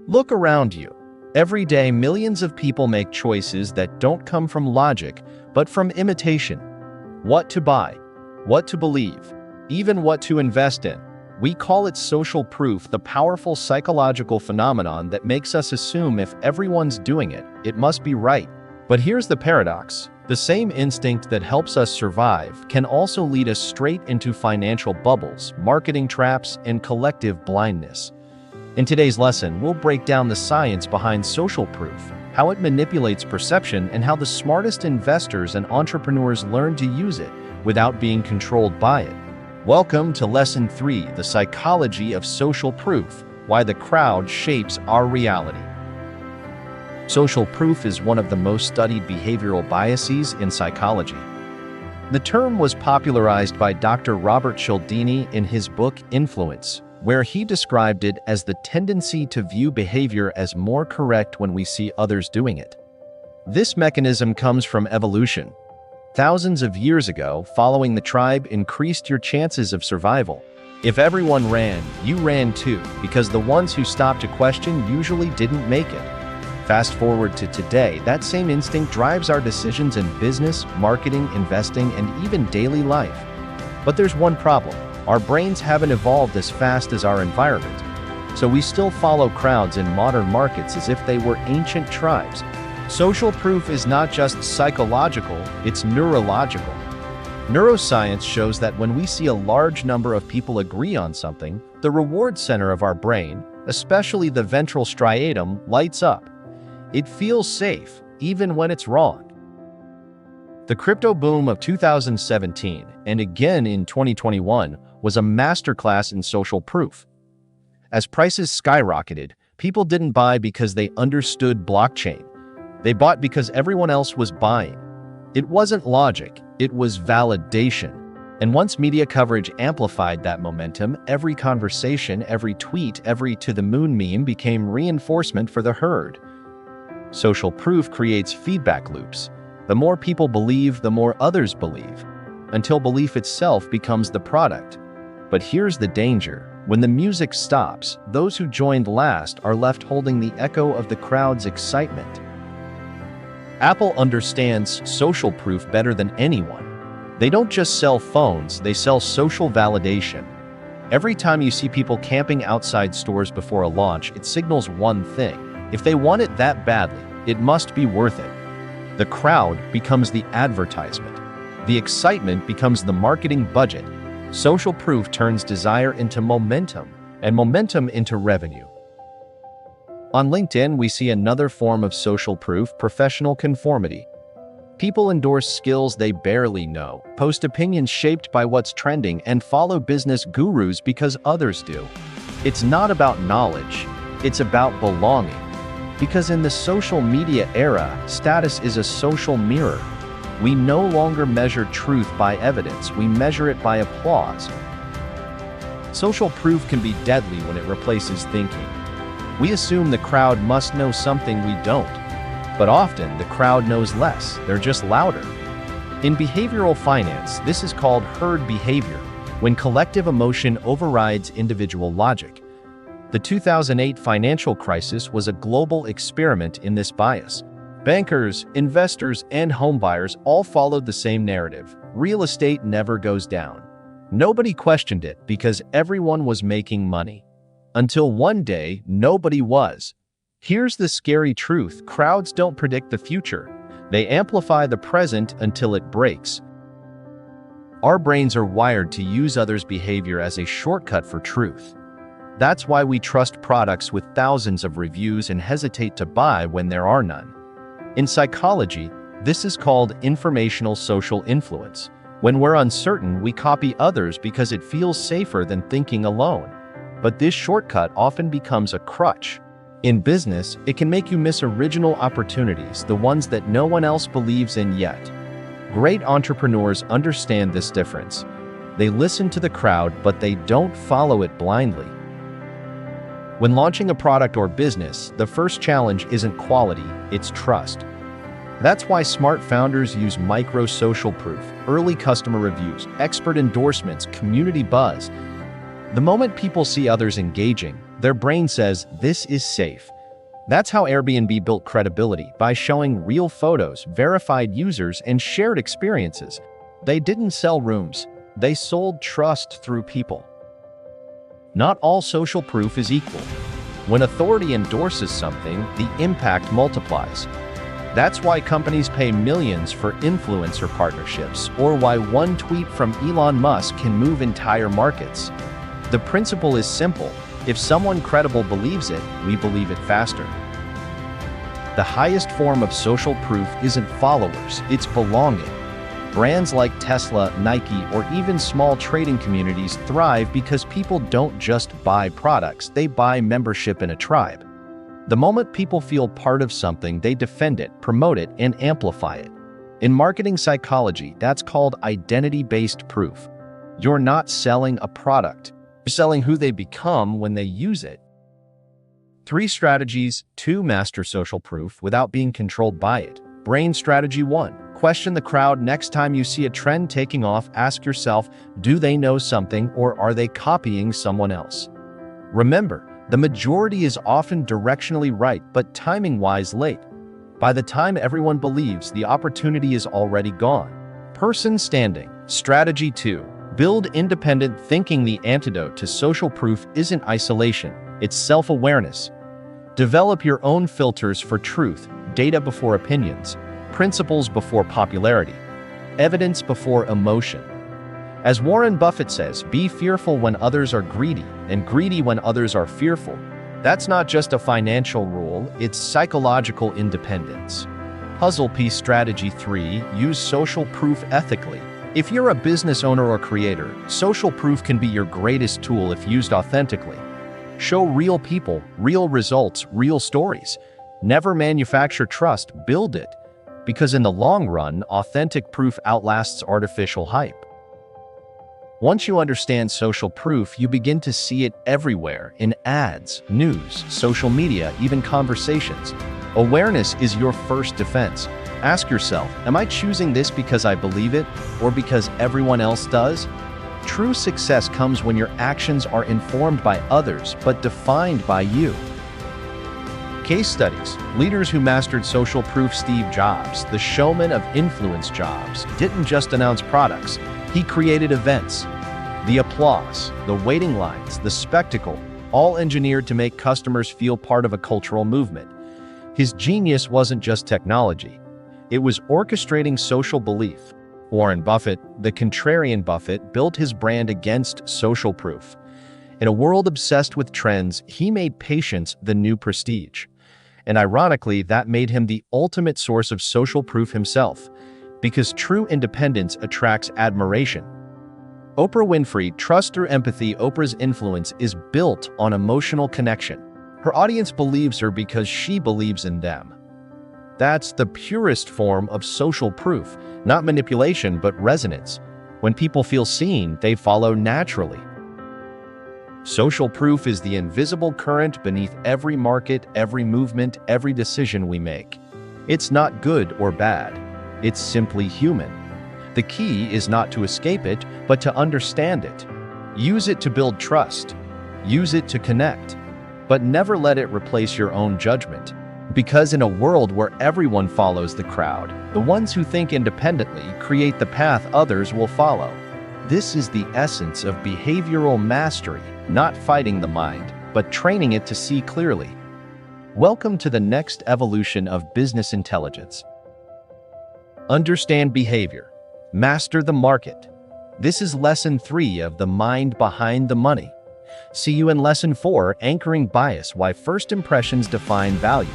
Look around you. Every day, millions of people make choices that don't come from logic, but from imitation. What to buy, what to believe, even what to invest in. We call it social proof, the powerful psychological phenomenon that makes us assume if everyone's doing it, it must be right. But here's the paradox. The same instinct that helps us survive can also lead us straight into financial bubbles, marketing traps, and collective blindness. In today's lesson, we'll break down the science behind social proof, how it manipulates perception, and how the smartest investors and entrepreneurs learn to use it without being controlled by it. Welcome to Lesson 3, The Psychology of Social Proof, Why the Crowd Shapes Our Reality. Social proof is one of the most studied behavioral biases in psychology. The term was popularized by Dr. Robert Cialdini in his book Influence, where he described it as the tendency to view behavior as more correct when we see others doing it. This mechanism comes from evolution. Thousands of years ago, following the tribe increased your chances of survival. If everyone ran, you ran too, because the ones who stopped to question usually didn't make it. Fast forward to today, that same instinct drives our decisions in business, marketing, investing, and even daily life. But there's one problem. Our brains haven't evolved as fast as our environment, so we still follow crowds in modern markets as if they were ancient tribes. Social proof is not just psychological, it's neurological. Neuroscience shows that when we see a large number of people agree on something, the reward center of our brain, especially the ventral striatum, lights up. It feels safe, even when it's wrong. The crypto boom of 2017, and again in 2021, was a masterclass in social proof. As prices skyrocketed, people didn't buy because they understood blockchain. They bought because everyone else was buying. It wasn't logic, it was validation. And once media coverage amplified that momentum, every conversation, every tweet, every to-the-moon meme became reinforcement for the herd. Social proof creates feedback loops. The more people believe, the more others believe, until belief itself becomes the product. But here's the danger. When the music stops, those who joined last are left holding the echo of the crowd's excitement. Apple understands social proof better than anyone. They don't just sell phones, they sell social validation. Every time you see people camping outside stores before a launch, it signals one thing. If they want it that badly, it must be worth it. The crowd becomes the advertisement. The excitement becomes the marketing budget. Social proof turns desire into momentum, and momentum into revenue. On LinkedIn, we see another form of social proof: professional conformity. People endorse skills they barely know, post opinions shaped by what's trending, and follow business gurus because others do. It's not about knowledge, it's about belonging. Because in the social media era, status is a social mirror. We no longer measure truth by evidence, we measure it by applause. Social proof can be deadly when it replaces thinking. We assume the crowd must know something we don't. But often, the crowd knows less, they're just louder. In behavioral finance, this is called herd behavior, when collective emotion overrides individual logic. The 2008 financial crisis was a global experiment in this bias. Bankers, investors, and homebuyers all followed the same narrative. Real estate never goes down. Nobody questioned it because everyone was making money. Until one day, nobody was. Here's the scary truth: crowds don't predict the future. They amplify the present until it breaks. Our brains are wired to use others' behavior as a shortcut for truth. That's why we trust products with thousands of reviews and hesitate to buy when there are none. In psychology, this is called informational social influence. When we're uncertain, we copy others because it feels safer than thinking alone. But this shortcut often becomes a crutch. In business, it can make you miss original opportunities, the ones that no one else believes in yet. Great entrepreneurs understand this difference. They listen to the crowd, but they don't follow it blindly. When launching a product or business, the first challenge isn't quality, it's trust. That's why smart founders use micro-social proof, early customer reviews, expert endorsements, community buzz. The moment people see others engaging, their brain says, "This is safe." That's how Airbnb built credibility, by showing real photos, verified users, and shared experiences. They didn't sell rooms. They sold trust through people. Not all social proof is equal. When authority endorses something, the impact multiplies. That's why companies pay millions for influencer partnerships, or why one tweet from Elon Musk can move entire markets. The principle is simple. If someone credible believes it, we believe it faster. The highest form of social proof isn't followers, it's belonging. Brands like Tesla, Nike, or even small trading communities thrive because people don't just buy products, they buy membership in a tribe. The moment people feel part of something, they defend it, promote it, and amplify it. In marketing psychology, that's called identity-based proof. You're not selling a product. You're selling who they become when they use it. 3 strategies to master social proof without being controlled by it. Brain strategy 1. Question the crowd. Next time you see a trend taking off, ask yourself, do they know something, or are they copying someone else? Remember, the majority is often directionally right, but timing-wise late. By the time everyone believes, the opportunity is already gone. Person standing. Strategy 2. Build independent thinking. The antidote to social proof isn't isolation, it's self-awareness. Develop your own filters for truth, data before opinions, principles before popularity, evidence before emotion. As Warren Buffett says, be fearful when others are greedy, and greedy when others are fearful. That's not just a financial rule, it's psychological independence. Puzzle piece strategy 3. Use social proof ethically. If you're a business owner or creator, social proof can be your greatest tool if used authentically. Show real people, real results, real stories. Never manufacture trust, build it. Because in the long run, authentic proof outlasts artificial hype. Once you understand social proof, you begin to see it everywhere, in ads, news, social media, even conversations. Awareness is your first defense. Ask yourself, am I choosing this because I believe it, or because everyone else does? True success comes when your actions are informed by others, but defined by you. Case studies. Leaders who mastered social proof. Steve Jobs, the showman of influence. Jobs didn't just announce products, he created events. The applause, the waiting lines, the spectacle, all engineered to make customers feel part of a cultural movement. His genius wasn't just technology, it was orchestrating social belief. Warren Buffett, the contrarian Buffett, built his brand against social proof. In a world obsessed with trends, he made patience the new prestige. And ironically, that made him the ultimate source of social proof himself, because true independence attracts admiration. Oprah Winfrey, trust through empathy. Oprah's influence is built on emotional connection. Her audience believes her because she believes in them. That's the purest form of social proof, not manipulation, but resonance. When people feel seen, they follow naturally. Social proof is the invisible current beneath every market, every movement, every decision we make. It's not good or bad. It's simply human. The key is not to escape it, but to understand it. Use it to build trust. Use it to connect. But never let it replace your own judgment. Because in a world where everyone follows the crowd, the ones who think independently create the path others will follow. This is the essence of behavioral mastery, not fighting the mind, but training it to see clearly. Welcome to the next evolution of business intelligence. Understand behavior. Master the market. This is lesson 3 of the mind behind the money. See you in lesson 4, anchoring bias, why first impressions define value.